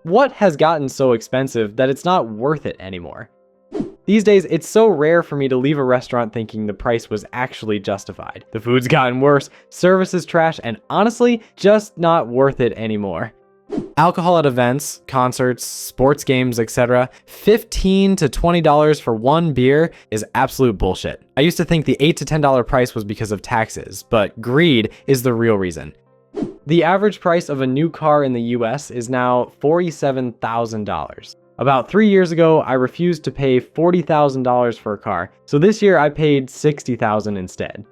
What has gotten so expensive that it's not worth it anymore? These days, it's so rare for me to leave a restaurant thinking the price was actually justified. The food's gotten worse, service is trash, and honestly, just not worth it anymore. Alcohol at events, concerts, sports games, etc. $15 to $20 for one beer is absolute bullshit. I used to think the $8 to $10 price was because of taxes, but greed is the real reason. The average price of a new car in the US is now $47,000. About 3 years ago, I refused to pay $40,000 for a car, so this year I paid $60,000 instead.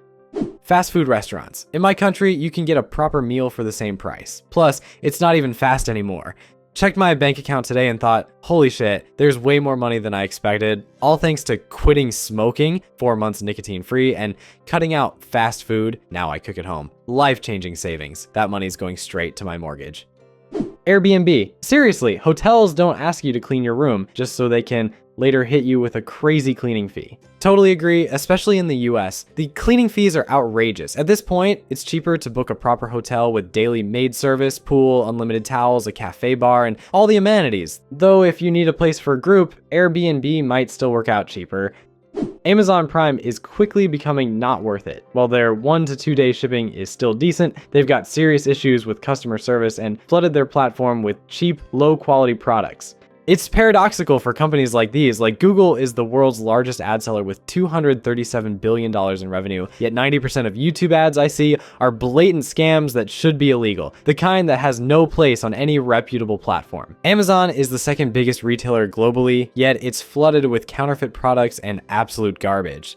Fast food restaurants. In my country, you can get a proper meal for the same price. Plus, it's not even fast anymore. Checked my bank account today and thought, holy shit, there's way more money than I expected. All thanks to quitting smoking, 4 months nicotine free, and cutting out fast food. Now I cook at home. Life-changing savings. That money's going straight to my mortgage. Airbnb. Seriously, hotels don't ask you to clean your room just so they can later hit you with a crazy cleaning fee. Totally agree, especially in the US. The cleaning fees are outrageous. At this point, it's cheaper to book a proper hotel with daily maid service, pool, unlimited towels, a cafe bar, and all the amenities. Though if you need a place for a group, Airbnb might still work out cheaper. Amazon Prime is quickly becoming not worth it. While their 1 to 2 day shipping is still decent, they've got serious issues with customer service and flooded their platform with cheap, low quality products. It's paradoxical for companies like these, like Google is the world's largest ad seller with $237 billion in revenue, yet 90% of YouTube ads I see are blatant scams that should be illegal, the kind that has no place on any reputable platform. Amazon is the second biggest retailer globally, yet it's flooded with counterfeit products and absolute garbage.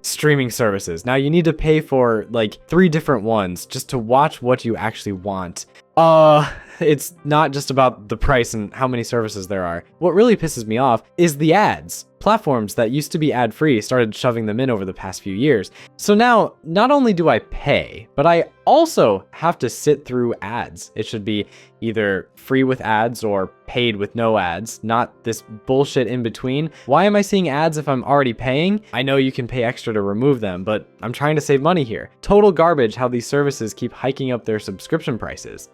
Streaming services. Now you need to pay for like 3 different ones just to watch what you actually want. It's not just about the price and how many services there are. What really pisses me off is the ads. Platforms that used to be ad-free started shoving them in over the past few years. So now, not only do I pay, but I also have to sit through ads. It should be either free with ads or paid with no ads, not this bullshit in between. Why am I seeing ads if I'm already paying? I know you can pay extra to remove them, but I'm trying to save money here. Total garbage how these services keep hiking up their subscription prices.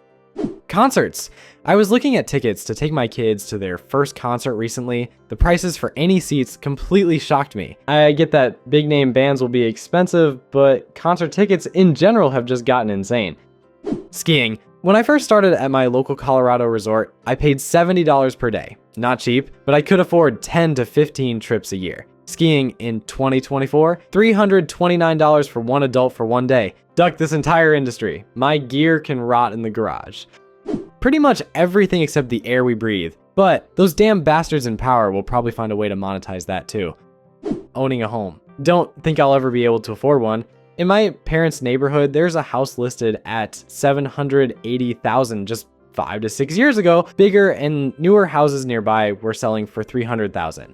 Concerts. I was looking at tickets to take my kids to their first concert recently. The prices for any seats completely shocked me. I get that big name bands will be expensive, but concert tickets in general have just gotten insane. Skiing. When I first started at my local Colorado resort, I paid $70 per day. Not cheap, but I could afford 10 to 15 trips a year. Skiing in 2024, $329 for one adult for one day. Duck this entire industry. My gear can rot in the garage. Pretty much everything except the air we breathe. But those damn bastards in power will probably find a way to monetize that too. Owning a home. Don't think I'll ever be able to afford one. In my parents' neighborhood, there's a house listed at $780,000 just 5 to 6 years ago. Bigger and newer houses nearby were selling for $300,000.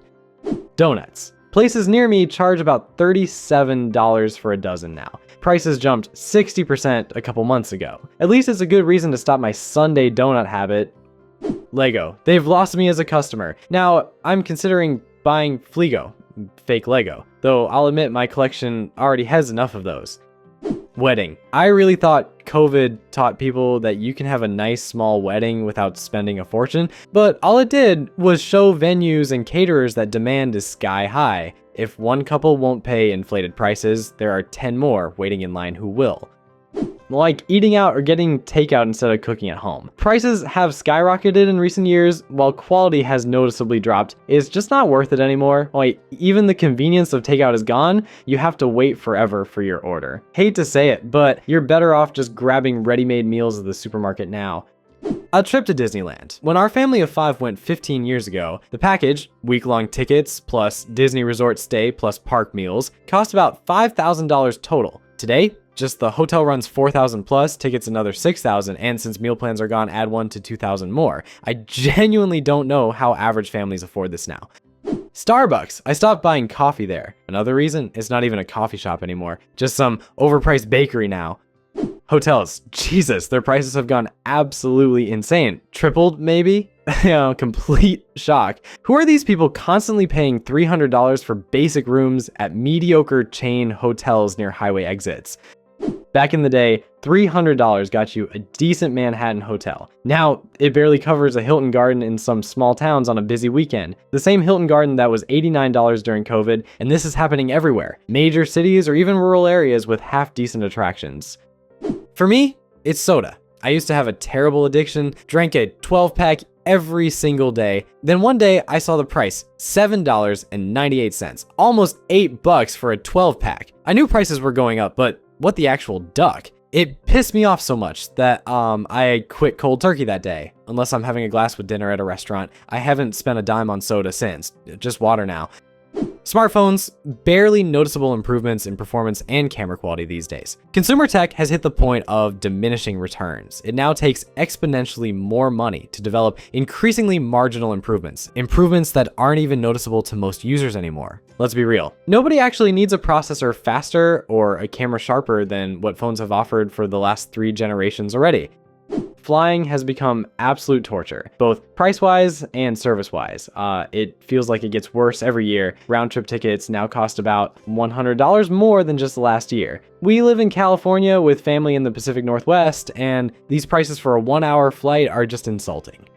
Donuts. Places near me charge about $37 for a dozen now. Prices jumped 60% a couple months ago. At least it's a good reason to stop my Sunday donut habit. Lego. They've lost me as a customer. Now, I'm considering buying Fligo, fake Lego, though I'll admit my collection already has enough of those. Wedding. I really thought COVID taught people that you can have a nice small wedding without spending a fortune, but all it did was show venues and caterers that demand is sky high. If one couple won't pay inflated prices, there are 10 more waiting in line who will. Like eating out or getting takeout instead of cooking at home. Prices have skyrocketed in recent years, while quality has noticeably dropped. It's just not worth it anymore. Like, even the convenience of takeout is gone, you have to wait forever for your order. Hate to say it, but you're better off just grabbing ready-made meals at the supermarket now. A trip to Disneyland. When our family of 5 went 15 years ago, the package, week-long tickets plus Disney resort stay plus park meals, cost about $5,000 total. Today, just the hotel runs $4,000 plus, tickets another $6,000, and since meal plans are gone, add $1,000 to $2,000 more. I genuinely don't know how average families afford this now. Starbucks. I stopped buying coffee there. Another reason, it's not even a coffee shop anymore, just some overpriced bakery now. Hotels. Jesus, their prices have gone absolutely insane. Tripled, maybe? Complete shock. Who are these people constantly paying $300 for basic rooms at mediocre chain hotels near highway exits? Back in the day, $300 got you a decent Manhattan hotel. Now, it barely covers a Hilton Garden in some small towns on a busy weekend. The same Hilton Garden that was $89 during COVID, and this is happening everywhere. Major cities or even rural areas with half-decent attractions. For me, it's soda. I used to have a terrible addiction, drank a 12-pack every single day. Then one day I saw the price, $7.98, almost $8 for a 12-pack. I knew prices were going up, but what the actual duck? It pissed me off so much that I quit cold turkey that day. Unless I'm having a glass with dinner at a restaurant, I haven't spent a dime on soda since, just water now. Smartphones, barely noticeable improvements in performance and camera quality these days. Consumer tech has hit the point of diminishing returns. It now takes exponentially more money to develop increasingly marginal improvements that aren't even noticeable to most users anymore. Let's be real. Nobody actually needs a processor faster or a camera sharper than what phones have offered for the last 3 generations already. Flying has become absolute torture, both price-wise and service-wise. It feels like it gets worse every year. Round-trip tickets now cost about $100 more than just last year. We live in California with family in the Pacific Northwest, and these prices for a 1-hour flight are just insulting.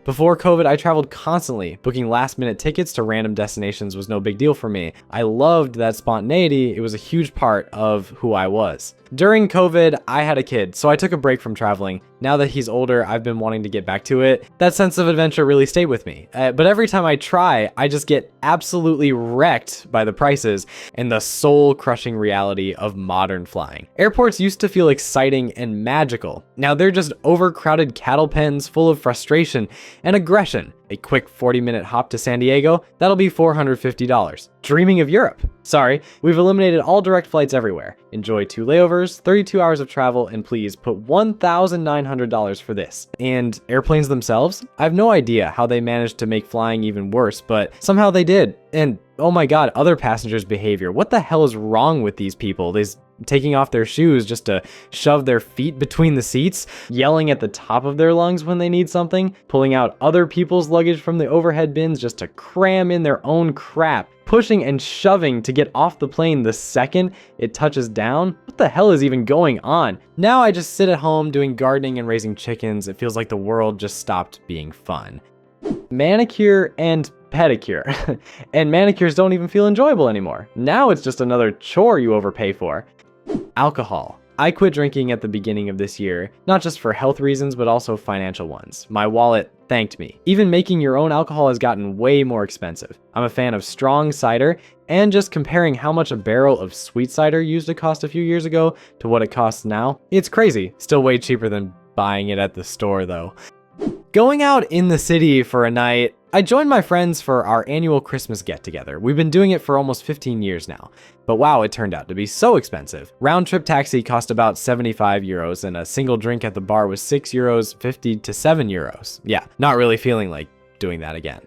Before COVID, I traveled constantly. Booking last-minute tickets to random destinations was no big deal for me. I loved that spontaneity. It was a huge part of who I was. During COVID, I had a kid, so I took a break from traveling. Now that he's older, I've been wanting to get back to it. That sense of adventure really stayed with me. But every time I try, I just get absolutely wrecked by the prices and the soul-crushing reality of modern flying. Airports used to feel exciting and magical. Now they're just overcrowded cattle pens full of frustration and aggression. A quick 40-minute hop to San Diego, that'll be $450. Dreaming of Europe? Sorry, we've eliminated all direct flights everywhere. Enjoy 2 layovers, 32 hours of travel, and please put $1,900 for this. And airplanes themselves? I have no idea how they managed to make flying even worse, but somehow they did. And oh my god, other passengers' behavior. What the hell is wrong with these people? Taking off their shoes just to shove their feet between the seats, yelling at the top of their lungs when they need something, pulling out other people's luggage from the overhead bins just to cram in their own crap, pushing and shoving to get off the plane the second it touches down. What the hell is even going on? Now I just sit at home doing gardening and raising chickens. It feels like the world just stopped being fun. Manicure and pedicure. And manicures don't even feel enjoyable anymore. Now it's just another chore you overpay for. Alcohol. I quit drinking at the beginning of this year, not just for health reasons, but also financial ones. My wallet thanked me. Even making your own alcohol has gotten way more expensive. I'm a fan of strong cider, and just comparing how much a barrel of sweet cider used to cost a few years ago to what it costs now, it's crazy. Still way cheaper than buying it at the store though. Going out in the city for a night, I joined my friends for our annual Christmas get-together. We've been doing it for almost 15 years now. But wow, it turned out to be so expensive. Round-trip taxi cost about 75 euros, and a single drink at the bar was 6 euros, 50 to 7 euros. Yeah, not really feeling like doing that again.